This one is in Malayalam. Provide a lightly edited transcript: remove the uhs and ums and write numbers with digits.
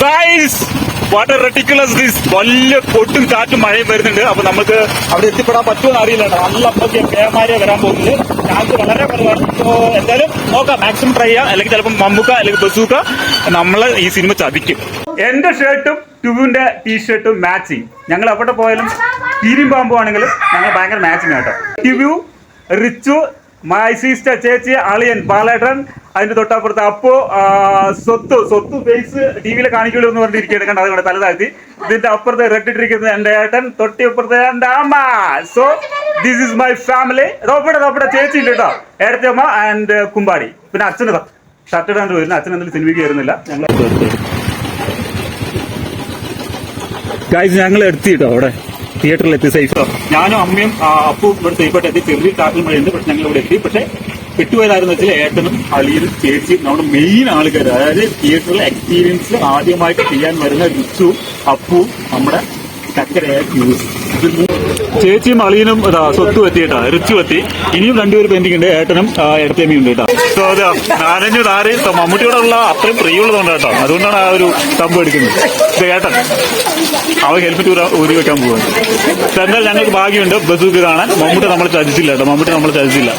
ഗൈസ് വാട്ട് റെഡിക്കുലസ് ദിസ് വലിയ കൊട്ടും കാറ്റും മഴയും വരുന്നുണ്ട്. അപ്പൊ നമുക്ക് അവിടെ എത്തിപ്പെടാൻ പറ്റുമെന്ന് അറിയില്ല. നല്ല അമ്മയ്ക്ക് പേമാരിയ വരാൻ പോകുന്നത് ചാൻസ് വളരെ കുറവാണ്. സോ എന്തായാലും നോക്കാം, മാക്സിമം ട്രൈ ചെയ്യാം. അല്ലെങ്കിൽ ചിലപ്പോൾ മമ്മൂക്ക അല്ലെങ്കിൽ ബസൂക്ക നമ്മള് ഈ സിനിമ ചതിക്കും. എന്റെ ഷർട്ടും ടുബുവിന്റെ ടീഷർട്ടും മാച്ചിങ്. ഞങ്ങൾ എവിടെ പോയാലും കീരിയും പാമ്പും ആണെങ്കിലും ഞങ്ങൾ ഭയങ്കര മാച്ചിങ് കേട്ടോ. ടുബു, റിച്ചു, മൈ സിസ്റ്റർ, ചേച്ചി, അളിയൻ ബാലേട്ടൻ, അതിന്റെ തൊട്ടപ്പുറത്ത് അപ്പോ സ്വത്ത് ഫേസ് ടി വിയിൽ കാണിക്കുള്ളൂ എന്ന് പറഞ്ഞിരിക്കുകയാണ്. കണ്ട അതുകൊണ്ട് തല താഴ്ത്തി. ഇതിന്റെ അപ്പുറത്ത് റെഡ് ഇട്ടിരിക്കുന്നത് എന്റെ ഏട്ടൻ, തൊട്ടിപ്പുറത്ത് എന്റെ അമ്മ. So this is my family. തൊപ്പടെ ചേച്ചി ഉണ്ട് കേട്ടോ, ഏടത്തെ അമ്മ ആൻഡ് കുമ്പാടി. പിന്നെ അച്ഛനതാ ഷർട്ട് ഇടാണ്ട് വരുന്നത്. അച്ഛൻ എന്തെങ്കിലും സിനിമയ്ക്ക് വരുന്നില്ല. ഞങ്ങൾ എത്തി കേട്ടോ അവിടെ തിയേറ്ററിൽ എത്തി സേഫ്. ഞാനും അമ്മയും അപ്പും ഇവിടെ സേഫായിട്ട് എത്തി. ചെറിയ കാറ്റിൽ മഴയുണ്ട്, പക്ഷെ ഞങ്ങൾ ഇവിടെ എത്തി. പക്ഷെ പെട്ടുപോയതായിരുന്നു വെച്ചാൽ ഏട്ടനും അളിയനും ചേച്ചിയും നമ്മുടെ മെയിൻ ആൾക്കാർ. അതായത് തിയേറ്ററിലെ എക്സ്പീരിയൻസ് ആദ്യമായിട്ട് ചെയ്യാൻ വരുന്ന റിച്ചുവും അപ്പുവും നമ്മുടെ ചക്കരയായ ക്യൂസ്. ചേച്ചിയും അളിയനും സ്വത്തും എത്തി കേട്ടോ, റിച്ചു എത്തി. ഇനിയും രണ്ടുപേര് പെൻഡിങ് ഉണ്ട്, ഏട്ടനും ഇടത്തേമിയും ഉണ്ട് കേട്ടോ. സോ അതാ നാരഞ്ഞു താരയും മമ്മൂട്ടിയോടുള്ള അത്രയും പ്രിയമുള്ളതുകൊണ്ട് കേട്ടോ, അതുകൊണ്ടാണ് ആ ഒരു സംഭവം എടുക്കുന്നത്. ഏട്ടൻ അവൻ ഹെൽമെറ്റ് ഊരി വെക്കാൻ പോകുന്നത്. എന്തായാലും ഞങ്ങൾക്ക് ഭാഗ്യമുണ്ട് ബസൂക്ക് കാണാൻ. മമ്മൂട്ടി നമ്മളെ ചതിച്ചില്ല കേട്ടോ, മമ്മൂട്ടി നമ്മളെ ചതിച്ചില്ല.